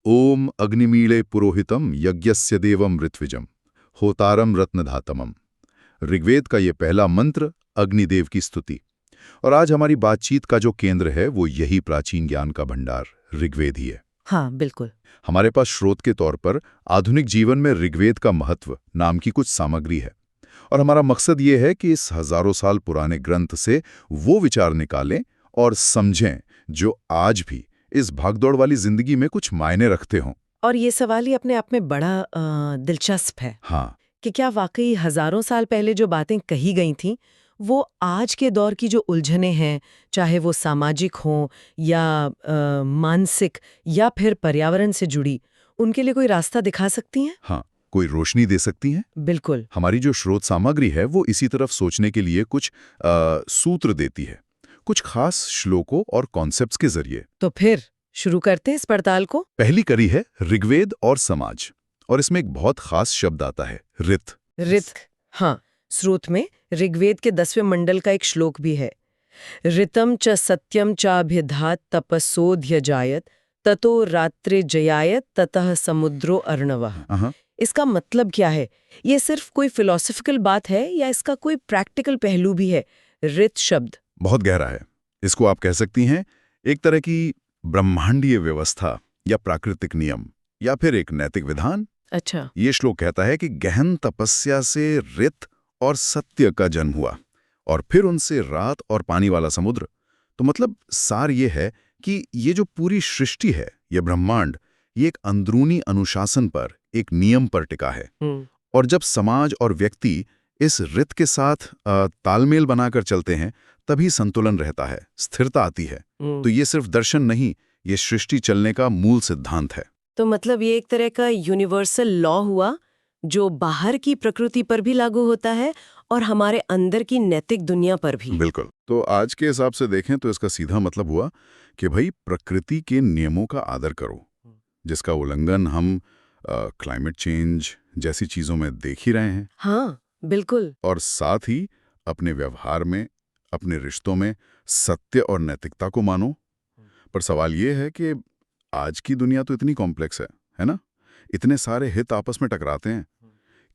ओम अग्निमीळे पुरोहितम यज्ञस्य देवम ऋत्विजम होतारम रत्नधातमम। ऋग्वेद का ये पहला मंत्र अग्निदेव की स्तुति। और आज हमारी बातचीत का जो केंद्र है वो यही प्राचीन ज्ञान का भंडार ऋग्वेद ही है। हाँ, बिल्कुल। हमारे पास स्रोत के तौर पर आधुनिक जीवन में ऋग्वेद का महत्व नाम की कुछ सामग्री है, और हमारा मकसद ये है कि इस हजारों साल पुराने ग्रंथ से वो विचार निकालें और समझें जो आज भी इस भागदौड़ वाली जिंदगी में कुछ मायने रखते हों। और ये सवाल ही अपने आप में बड़ा दिलचस्प है हाँ, कि क्या वाकई हजारों साल पहले जो बातें कही गई थीं वो आज के दौर की जो उलझनें हैं, चाहे वो सामाजिक हों या मानसिक या फिर पर्यावरण से जुड़ी, उनके लिए कोई रास्ता दिखा सकती हैं? हाँ, कोई रोशनी दे सकती हैं। बिल्कुल। हमारी जो स्रोत सामग्री है वो इसी तरफ सोचने के लिए कुछ सूत्र देती है, कुछ खास श्लोकों और कॉन्सेप्ट्स के जरिए। तो फिर शुरू करते हैं इस पड़ताल को। पहली कड़ी है ऋग्वेद और समाज, और इसमें एक बहुत खास शब्द आता है, ऋत। ऋत। हाँ, स्रोत में ऋग्वेद के 10वें मंडल का एक श्लोक भी है। ऋतम च सत्यम चाभिधात तपसोऽध्यजायत ततो रात्रि जयायत ततः समुद्रो अर्णवः। हाँ, इसका मतलब क्या है? ये सिर्फ कोई फिलॉसफिकल बात है या इसका कोई प्रैक्टिकल पहलू भी है? ऋत शब्द बहुत गहरा है। इसको आप कह सकती हैं एक तरह की ब्रह्मांडीय व्यवस्था या प्राकृतिक नियम, या फिर एक नैतिक विधान। अच्छा। ये श्लोक कहता है कि गहन तपस्या से ऋत और सत्य का जन्म हुआ, और फिर उनसे रात और पानी वाला समुद्र। तो मतलब सार ये है कि ये जो पूरी सृष्टि है, ये ब्रह्मांड, ये एक अंदरूनी अनुशासन पर, एक नियम पर टिका है। और जब समाज और व्यक्ति इस ऋत के साथ तालमेल बनाकर चलते हैं, तभी संतुलन रहता है, स्थिरता आती है। तो ये सिर्फ दर्शन नहीं, ये सृष्टि चलने का मूल सिद्धांत है। तो मतलब ये एक तरह का यूनिवर्सल लॉ हुआ जो बाहर की प्रकृति पर भी लागू होता है और हमारे अंदर की नैतिक दुनिया पर भी। बिल्कुल। तो आज के हिसाब से देखें तो इसका सीधा मतलब हुआ कि भाई प्रकृति के नियमों का आदर करो, जिसका उल्लंघन हम क्लाइमेट चेंज जैसी चीजों में देख ही रहे हैं। हाँ, बिल्कुल। और साथ ही अपने व्यवहार में, अपने रिश्तों में सत्य और नैतिकता को मानो। पर सवाल ये है कि आज की दुनिया तो इतनी कॉम्प्लेक्स है ना? इतने सारे हित आपस में टकराते हैं।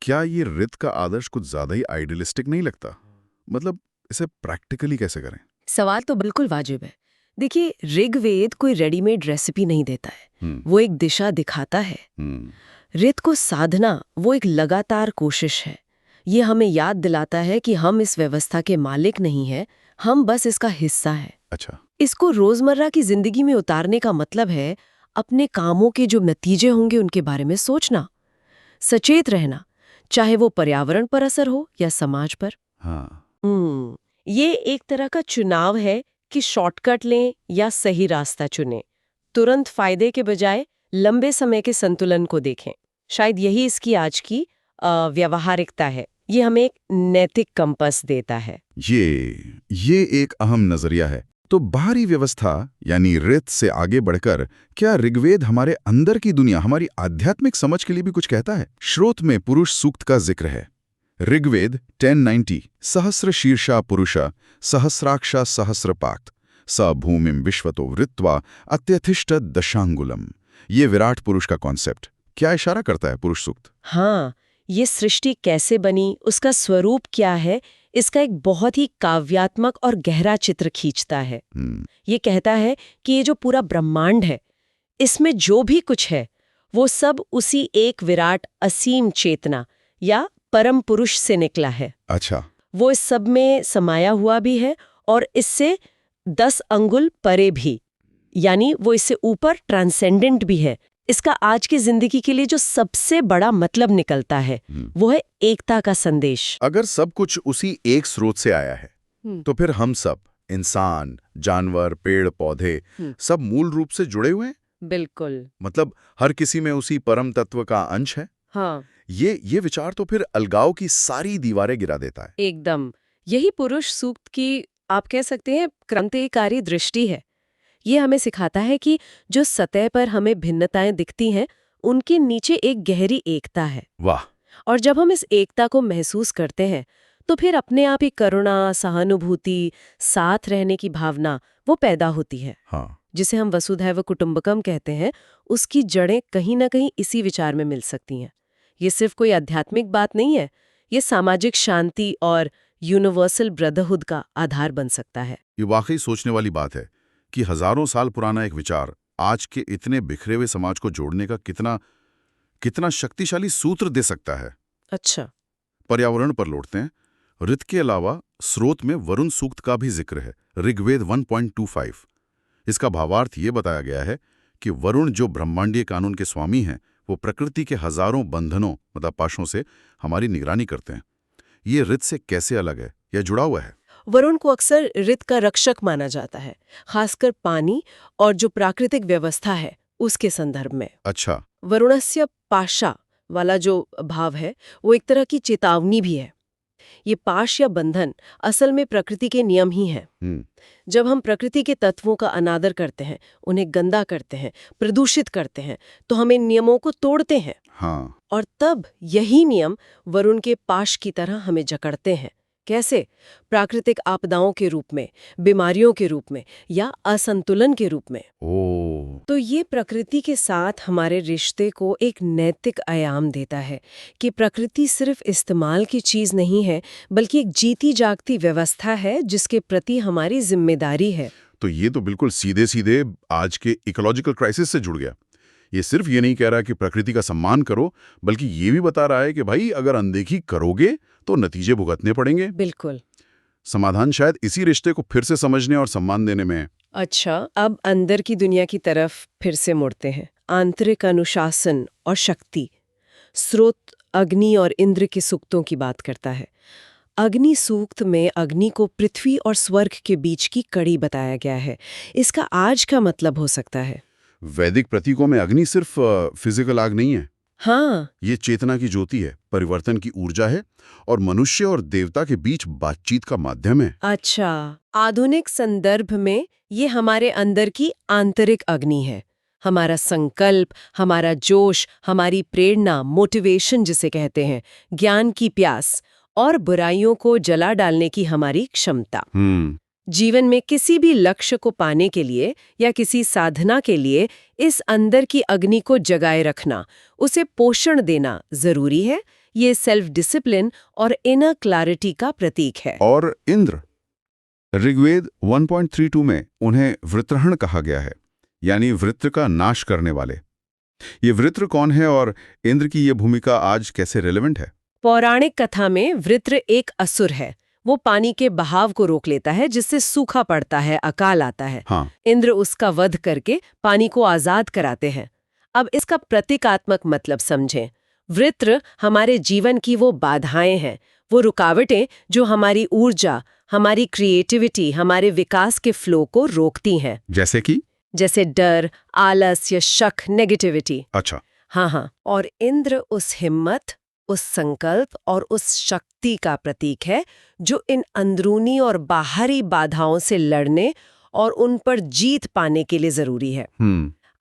क्या ये ऋत का आदर्श कुछ ज्यादा ही आइडियलिस्टिक नहीं लगता? मतलब इसे प्रैक्टिकली कैसे करें? सवाल तो बिल्कुल वाजिब है। देखिए, ऋग्वेद कोई रेडीमेड रेसिपी नहीं देता है, वो एक दिशा दिखाता है। ऋत को साधना वो एक लगातार कोशिश है। ये हमें याद दिलाता है कि हम इस व्यवस्था के मालिक नहीं हैं, हम बस इसका हिस्सा है। अच्छा। इसको रोजमर्रा की जिंदगी में उतारने का मतलब है अपने कामों के जो नतीजे होंगे उनके बारे में सोचना, सचेत रहना, चाहे वो पर्यावरण पर असर हो या समाज पर। हाँ। ये एक तरह का चुनाव है कि शॉर्टकट लें या सही रास्ता चुनें, तुरंत फायदे के बजाय लंबे समय के संतुलन को देखें। शायद यही इसकी आज की व्यावहारिकता है। ये हमें एक नैतिक कंपास देता है। ये एक अहम नजरिया है। तो बाहरी व्यवस्था यानी ऋत से आगे बढ़कर क्या ऋग्वेद हमारे अंदर की दुनिया, हमारी आध्यात्मिक समझ के लिए भी कुछ कहता है? श्रोत में पुरुष सूक्त का जिक्र है। ऋग्वेद 1090 सहस्र शीर्षा पुरुषा सहस्राक्षा सहस्रपाक स भूमिम विश्वतो वृत्वा अत्यथिष्ठ दशांगुलम। ये विराट पुरुष का कॉन्सेप्ट क्या इशारा करता है पुरुष सूक्त? हाँ, ये सृष्टि कैसे बनी, उसका स्वरूप क्या है, इसका एक बहुत ही काव्यात्मक और गहरा चित्र खींचता है। ये कहता है कि ये जो पूरा ब्रह्मांड है, इसमें जो भी कुछ है वो सब उसी एक विराट असीम चेतना या परम पुरुष से निकला है। अच्छा। वो इस सब में समाया हुआ भी है और इससे 10 अंगुल परे भी, यानी वो इससे ऊपर ट्रांसेंडेंट भी है। इसका आज की जिंदगी के लिए जो सबसे बड़ा मतलब निकलता है वो है एकता का संदेश। अगर सब कुछ उसी एक स्रोत से आया है तो फिर हम सब, इंसान, जानवर, पेड़ पौधे, सब मूल रूप से जुड़े हुए हैं। बिल्कुल। मतलब हर किसी में उसी परम तत्व का अंश है। हाँ, ये विचार तो फिर अलगाव की सारी दीवारें गिरा देता है। एकदम। यही पुरुष सूक्त की, आप कह सकते हैं, क्रांतिकारी दृष्टि है। ये हमें सिखाता है कि जो सतह पर हमें भिन्नताएं दिखती हैं, उनके नीचे एक गहरी एकता है। वाह। और जब हम इस एकता को महसूस करते हैं तो फिर अपने आप ही करुणा, सहानुभूति, साथ रहने की भावना वो पैदा होती है। हाँ। जिसे हम वसुधैव कुटुंबकम कहते हैं, उसकी जड़ें कहीं ना कहीं इसी विचार में मिल सकती हैं। ये सिर्फ कोई आध्यात्मिक बात नहीं है, ये सामाजिक शांति और यूनिवर्सल ब्रदरहुड का आधार बन सकता है। ये वाकई सोचने वाली बात है कि हजारों साल पुराना एक विचार आज के इतने बिखरे हुए समाज को जोड़ने का कितना शक्तिशाली सूत्र दे सकता है। अच्छा। पर्यावरण पर लौटते हैं। ऋत के अलावा स्रोत में वरुण सूक्त का भी जिक्र है, ऋग्वेद 1.25। इसका भावार्थ ये बताया गया है कि वरुण जो ब्रह्मांडीय कानून के स्वामी हैं, वो प्रकृति के हजारों बंधनों मतलब पाशों से हमारी निगरानी करते हैं। ये ऋत से कैसे अलग है या जुड़ा हुआ है? वरुण को अक्सर ऋत का रक्षक माना जाता है, खासकर पानी और जो प्राकृतिक व्यवस्था है उसके संदर्भ में। अच्छा। वरुणस्य पाशा वाला जो भाव है वो एक तरह की चेतावनी भी है। ये पाश या बंधन असल में प्रकृति के नियम ही हैं। जब हम प्रकृति के तत्वों का अनादर करते हैं, उन्हें गंदा करते हैं, प्रदूषित करते हैं, तो हम इन नियमों को तोड़ते हैं। हाँ। और तब यही नियम वरुण के पाश की तरह हमें जकड़ते हैं। कैसे? प्राकृतिक आपदाओं के रूप में, बीमारियों के रूप में या असंतुलन के रूप में। तो ये प्रकृति के साथ हमारे रिश्ते को एक नैतिक आयाम देता है कि प्रकृति सिर्फ इस्तेमाल की चीज नहीं है, बल्कि एक जीती जागती व्यवस्था है जिसके प्रति हमारी जिम्मेदारी है। तो ये तो बिल्कुल सीधे सीधे आज के इकोलॉजिकल क्राइसिस से जुड़ गया। ये सिर्फ ये नहीं कह रहा कि प्रकृति का सम्मान करो, बल्कि ये भी बता रहा है कि भाई अगर अनदेखी करोगे तो नतीजे भुगतने पड़ेंगे। बिल्कुल। समाधान शायद इसी रिश्ते को फिर से समझने और सम्मान देने में है। अच्छा, अब अंदर की दुनिया की तरफ फिर से मुड़ते हैं। आंतरिक अनुशासन और शक्ति। स्रोत अग्नि और इंद्र के सूक्तों की बात करता है। अग्नि सूक्त में अग्नि को पृथ्वी और स्वर्ग के बीच की कड़ी बताया गया है। इसका आज का मतलब हो सकता है? वैदिक प्रतीकों में अग्नि सिर्फ फिजिकल आग नहीं है। हाँ, ये चेतना की ज्योति है, परिवर्तन की ऊर्जा है और मनुष्य और देवता के बीच बातचीत का माध्यम है। अच्छा, आधुनिक संदर्भ में ये हमारे अंदर की आंतरिक अग्नि है। हमारा संकल्प, हमारा जोश, हमारी प्रेरणा, मोटिवेशन जिसे कहते हैं, ज्ञान की प्यास और बुराइयों को जला डालने की हमारी क्षमता। जीवन में किसी भी लक्ष्य को पाने के लिए या किसी साधना के लिए इस अंदर की अग्नि को जगाए रखना, उसे पोषण देना जरूरी है। ये सेल्फ डिसिप्लिन और इनर क्लैरिटी का प्रतीक है। और इंद्र, ऋग्वेद 1.32 में उन्हें वृत्रहण कहा गया है, यानी वृत्र का नाश करने वाले। ये वृत्र कौन है और इंद्र की ये भूमिका आज कैसे रिलेवेंट है? पौराणिक कथा में वृत्र एक असुर है। वो पानी के बहाव को रोक लेता है, जिससे सूखा पड़ता है, अकाल आता है। हाँ। इंद्र उसका वध करके पानी को आजाद कराते हैं। अब इसका प्रतीकात्मक मतलब समझें। वृत्र हमारे जीवन की वो बाधाएं हैं, वो रुकावटें जो हमारी ऊर्जा, हमारी क्रिएटिविटी, हमारे विकास के फ्लो को रोकती हैं। जैसे डर, आलस या शक, नेगेटिविटी। अच्छा। हाँ। और इंद्र उस हिम्मत, उस संकल्प और उस शक्ति का प्रतीक है जो इन अंदरूनी और बाहरी बाधाओं से लड़ने और उन पर जीत पाने के लिए जरूरी है।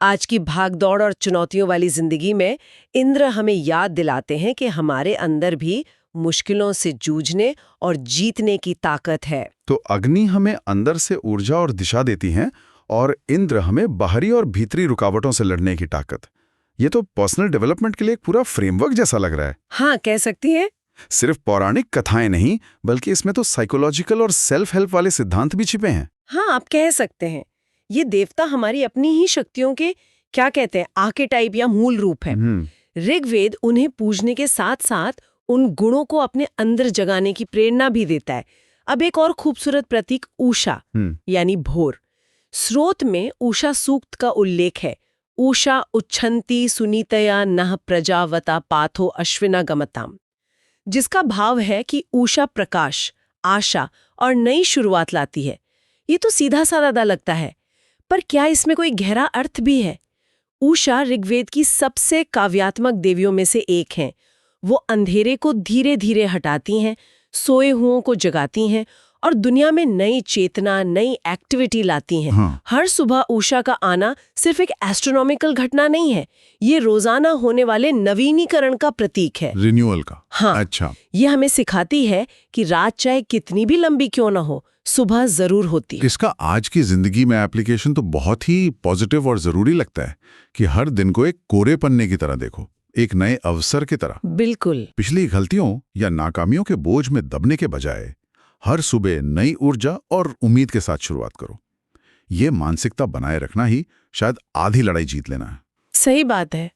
आज की भागदौड़ और चुनौतियों वाली जिंदगी में इंद्र हमें याद दिलाते हैं कि हमारे अंदर भी मुश्किलों से जूझने और जीतने की ताकत है। तो अग्नि हमें अंदर से ऊर्जा और दिशा देती है और इंद्र हमें बाहरी और भीतरी रुकावटों से लड़ने की ताकत। ये तो पर्सनल डेवलपमेंट के लिए एक पूरा फ्रेमवर्क जैसा लग रहा है। हाँ, कह सकती हैं। सिर्फ पौराणिक कथाएं नहीं, बल्कि इसमें तो साइकोलॉजिकल और सेल्फ हेल्प वाले सिद्धांत भी छिपे हैं। हाँ, आप कह सकते हैं। ये देवता हमारी अपनी ही शक्तियों के क्या कहते हैं, आर्केटाइप या मूल रूप है। ऋग्वेद उन्हें पूजने के साथ साथ उन गुणों को अपने अंदर जगाने की प्रेरणा भी देता है। अब एक और खूबसूरत प्रतीक उषा यानी भोर। स्रोत में उषा सूक्त का उल्लेख है। उषा उच्छन्ति सुनीतया नः प्रजावता पाथो अश्विना गमताम, जिसका भाव है कि उषा प्रकाश, आशा और नई शुरुआत लाती है। ये तो सीधा साधा लगता है, पर क्या इसमें कोई गहरा अर्थ भी है? उषा ऋग्वेद की सबसे काव्यात्मक देवियों में से एक हैं। वो अंधेरे को धीरे धीरे हटाती हैं, सोए हुओं को जगाती हैं और दुनिया में नई चेतना, नई एक्टिविटी लाती हैं। हर सुबह उषा का आना सिर्फ एक एस्ट्रोनॉमिकल घटना नहीं है, ये रोजाना होने वाले नवीनीकरण का प्रतीक है, रिन्यूअल का। हाँ। अच्छा। ये हमें सिखाती है कि रात चाहे कितनी भी लंबी क्यों ना हो, सुबह जरूर होती। इसका आज की जिंदगी में एप्लीकेशन तो बहुत ही पॉजिटिव और जरूरी लगता है कि हर दिन को एक कोरे पन्ने की तरह देखो, एक नए अवसर की तरह। बिल्कुल। पिछली गलतियों या नाकामियों के बोझ में दबने के बजाय हर सुबह नई ऊर्जा और उम्मीद के साथ शुरुआत करो। ये मानसिकता बनाए रखना ही शायद आधी लड़ाई जीत लेना है। सही बात है।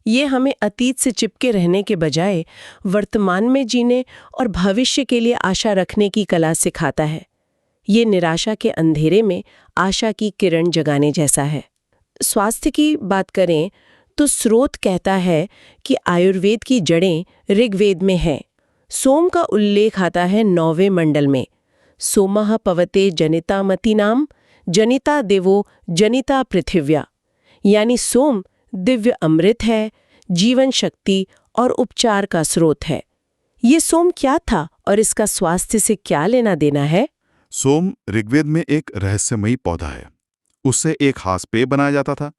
ये हमें अतीत से चिपके रहने के बजाय वर्तमान में जीने और भविष्य के लिए आशा रखने की कला सिखाता है। ये निराशा के अंधेरे में आशा की किरण जगाने जैसा है। स्वास्थ्य की बात करें तो स्रोत कहता है कि आयुर्वेद की जड़ें ऋग्वेद में हैं। सोम का उल्लेख आता है 9वें मंडल में। सोमः पवते जनिता मतीनाम जनिता देवो जनिता पृथिव्या, यानी सोम दिव्य अमृत है, जीवन शक्ति और उपचार का स्रोत है। ये सोम क्या था और इसका स्वास्थ्य से क्या लेना देना है? सोम ऋग्वेद में एक रहस्यमयी पौधा है। उससे एक खास पेय बनाया जाता था।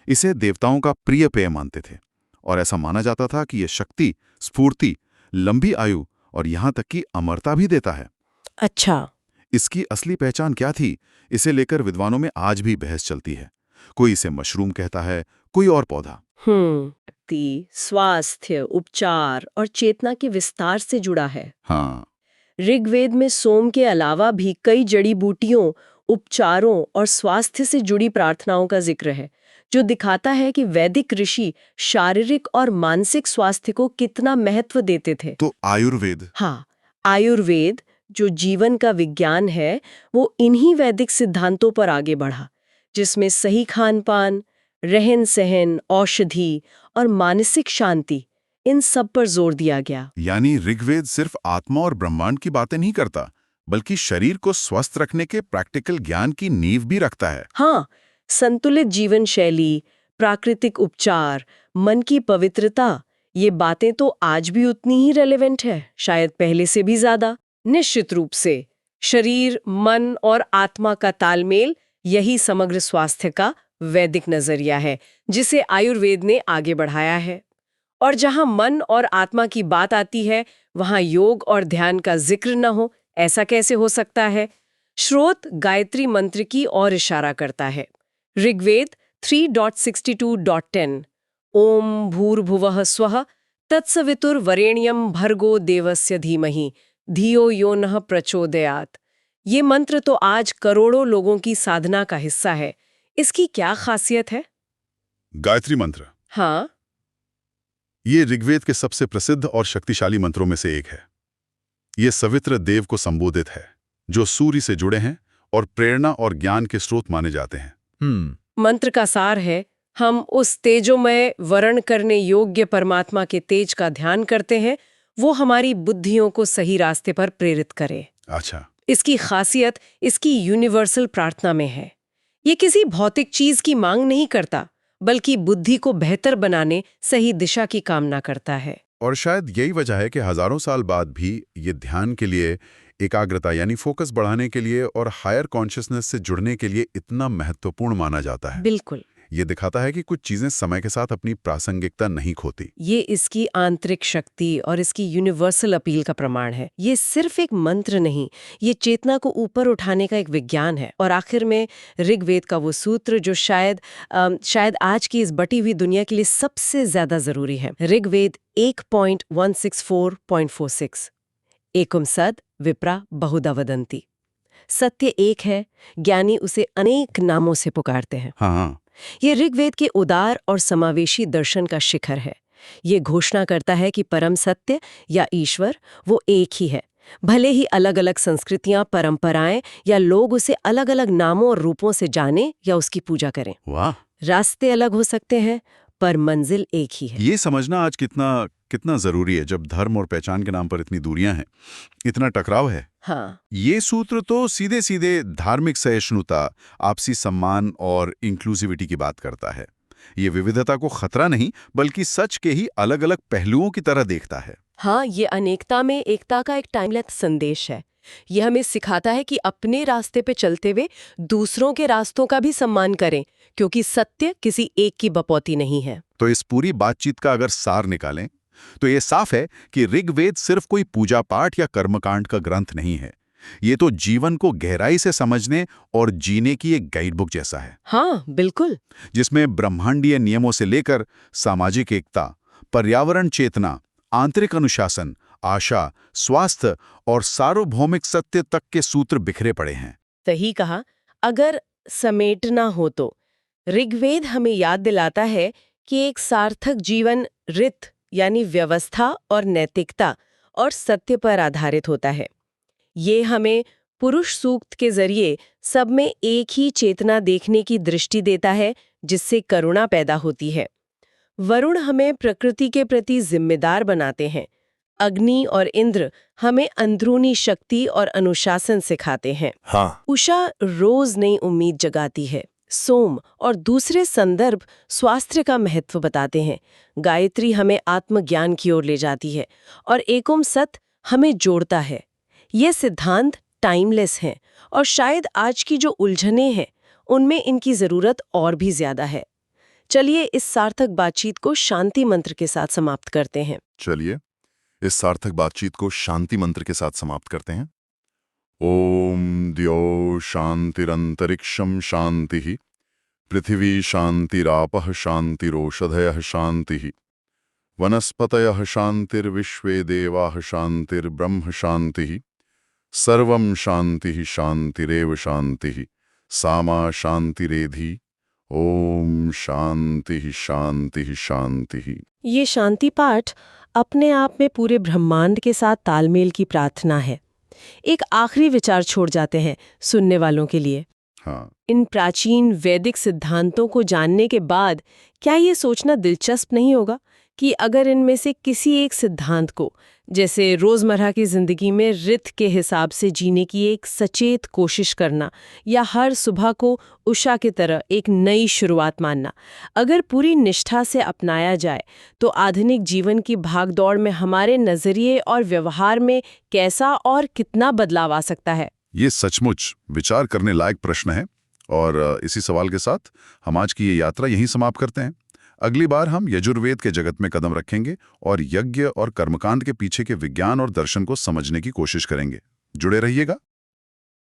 इसे देवताओं का प्रिय पेय मानते थे और ऐसा माना जाता था कि यह शक्ति, स्फूर्ति, लंबी आयु और यहां तक कि अमरता भी देता है। अच्छा। इसकी असली पहचान क्या थी, इसे लेकर विद्वानों में आज भी बहस चलती है। कोई इसे मशरूम कहता है, कोई और पौधा। स्वास्थ्य, उपचार और चेतना के विस्तार से जुड़ा है। हाँ, ऋग्वेद में सोम के अलावा भी कई जड़ी बूटियों, उपचारों और स्वास्थ्य से जुड़ी प्रार्थनाओं का जिक्र है, जो दिखाता है कि वैदिक ऋषि शारीरिक और मानसिक स्वास्थ्य को कितना महत्व देते थे। तो आयुर्वेद? हाँ, आयुर्वेद जो जीवन का विज्ञान है, वो इन्हीं वैदिक सिद्धांतों पर आगे बढ़ा, जिसमें सही खान-पान, रहन-सहन, औषधि और मानसिक शांति, इन सब पर जोर दिया गया। यानी ऋग्वेद सिर्फ आत्मा और ब्रह्मांड की बातें नहीं करता, बल्कि शरीर को स्वस्थ रखने के प्रैक्टिकल ज्ञान की नींव भी रखता है। हाँ, संतुलित जीवन शैली, प्राकृतिक उपचार, मन की पवित्रता, ये बातें तो आज भी उतनी ही रेलेवेंट है, शायद पहले से भी ज्यादा। निश्चित रूप से शरीर, मन और आत्मा का तालमेल, यही समग्र स्वास्थ्य का वैदिक नजरिया है, जिसे आयुर्वेद ने आगे बढ़ाया है। और जहां मन और आत्मा की बात आती है, वहां योग और ध्यान का जिक्र न हो, ऐसा कैसे हो सकता है? स्रोत गायत्री मंत्र की ओर इशारा करता है। ऋग्वेद 3.62.10 ओम भूर्भुवः स्वः तत्सवितुर्वरेण्यं भर्गो देवस्य धीमहि धियो यो नः प्रचोदयात्। ये मंत्र तो आज करोड़ों लोगों की साधना का हिस्सा है। इसकी क्या खासियत है? गायत्री मंत्र, हाँ, ये ऋग्वेद के सबसे प्रसिद्ध और शक्तिशाली मंत्रों में से एक है। ये सवित्र देव को संबोधित है, जो सूर्य से जुड़े हैं और प्रेरणा और ज्ञान के स्रोत माने जाते हैं। मंत्र का सार है, हम उस तेजोमय वर्ण करने योग्य परमात्मा के तेज का ध्यान करते हैं, वो हमारी बुद्धियों को सही रास्ते पर प्रेरित करे। अच्छा। इसकी खासियत इसकी यूनिवर्सल प्रार्थना में है। ये किसी भौतिक चीज की मांग नहीं करता, बल्कि बुद्धि को बेहतर बनाने, सही दिशा की कामना करता है। और शायद यही वजह है कि हजारों साल बाद भी ये ध्यान के लिए, एकाग्रता यानी फोकस बढ़ाने के लिए और हायर कॉन्शियसनेस से जुड़ने के लिए इतना महत्वपूर्ण माना जाता है। बिल्कुल। ये दिखाता है कि कुछ चीजें समय के साथ अपनी प्रासंगिकता नहीं खोती। ये इसकी आंतरिक शक्ति और इसकी यूनिवर्सल अपील का प्रमाण है। ये सिर्फ एक मंत्र नहीं, ये चेतना को ऊपर उठाने का एक विज्ञान है। और आखिर में ऋग्वेद का वो सूत्र जो शायद आज की इस बटी हुई दुनिया के लिए सबसे ज्यादा जरूरी है। ऋग्वेद 1.164.46 एकम सद विप्रा बहुधा वदन्ति। सत्य एक है, ज्ञानी उसे अनेक नामों से पुकारते हैं। हाँ, ये ऋग्वेद के उदार और समावेशी दर्शन का शिखर है। ये घोषणा करता है कि परम सत्य या ईश्वर वो एक ही है, भले ही अलग-अलग संस्कृतियां, परंपराएं या लोग उसे अलग-अलग नामों और रूपों से जाने या उसकी पूजा करें। वाह। रास्ते अलग हो सकते हैं, पर मंजिल एक ही है। ये समझना आज कितना जरूरी है, जब धर्म और पहचान के नाम पर इतनी दूरियां हैं, इतना टकराव है। हाँ, ये सूत्र तो सीधे सीधे धार्मिक सहिष्णुता, आपसी सम्मान और इंक्लूसिविटी की बात करता है। ये विविधता को खतरा नहीं, बल्कि सच के ही अलग अलग पहलुओं की तरह देखता है। हाँ, ये अनेकता में एकता का एक टाइमलेस संदेश है। यह हमें सिखाता है कि अपने रास्ते पे चलते हुए दूसरों के रास्तों का भी सम्मान करें, क्योंकि सत्य किसी एक की बपौती नहीं है। तो इस पूरी बातचीत का अगर सार निकालें तो ये साफ है कि ऋग्वेद सिर्फ कोई पूजा पाठ या कर्मकांड का ग्रंथ नहीं है। ये तो जीवन को गहराई से समझने और जीने की एक गाइड बुक जैसा है, हाँ बिल्कुल। जिसमें ब्रह्मांडीय नियमों से लेकर सामाजिक एकता, पर्यावरण चेतना, आंतरिक अनुशासन, आशा, स्वास्थ्य और सार्वभौमिक सत्य तक के सूत्र बिखरे पड़े हैं। सही कहा। अगर समेटना हो तो ऋग्वेद हमें याद दिलाता है कि एक सार्थक जीवन रित यानी व्यवस्था और नैतिकता और सत्य पर आधारित होता है। ये हमें पुरुष सूक्त के जरिए सब में एक ही चेतना देखने की दृष्टि देता है, जिससे करुणा पैदा होती है। वरुण हमें प्रकृति के प्रति जिम्मेदार बनाते हैं। अग्नि और इंद्र हमें अंदरूनी शक्ति और अनुशासन सिखाते हैं। हाँ। उषा रोज नई उम्मीद जगाती है। सोम और दूसरे संदर्भ स्वास्थ्य का महत्व बताते हैं। गायत्री हमें आत्मज्ञान की ओर ले जाती है और एकोम सत हमें जोड़ता है। ये सिद्धांत टाइमलेस हैं और शायद आज की जो उलझनें हैं उनमें इनकी जरूरत और भी ज्यादा है। चलिए इस सार्थक बातचीत को शांति मंत्र के साथ समाप्त करते हैं। चलिए इस सार्थक बातचीत को शांति मंत्र के साथ समाप्त करते हैं। ओम द्यो शांतिरंतरिक्षम शांति, पृथिवी शांतिरापः शांतिरोषधयः शांति, वनस्पतयः शांतिर्विश्वे देवाः शांतिर्ब्रह्म शांति, सर्वं शांति शांतिरेव शांति, सामा शांतिरेधि। ओम शांति शांति शांति। ये शांति पाठ अपने आप में पूरे ब्रह्मांड के साथ तालमेल की प्रार्थना है। एक आखिरी विचार छोड़ जाते हैं सुनने वालों के लिए। हाँ। इन प्राचीन वैदिक सिद्धांतों को जानने के बाद क्या ये सोचना दिलचस्प नहीं होगा कि अगर इनमें से किसी एक सिद्धांत को, जैसे रोजमर्रा की जिंदगी में रित के हिसाब से जीने की एक सचेत कोशिश करना या हर सुबह को उषा की तरह एक नई शुरुआत मानना, अगर पूरी निष्ठा से अपनाया जाए तो आधुनिक जीवन की भागदौड़ में हमारे नजरिए और व्यवहार में कैसा और कितना बदलाव आ सकता है? ये सचमुच विचार करने लायक प्रश्न है और इसी सवाल के साथ हम आज की ये यात्रा यहीं समाप्त करते हैं। अगली बार हम यजुर्वेद के जगत में कदम रखेंगे और यज्ञ और कर्मकांड के पीछे के विज्ञान और दर्शन को समझने की कोशिश करेंगे। जुड़े रहिएगा।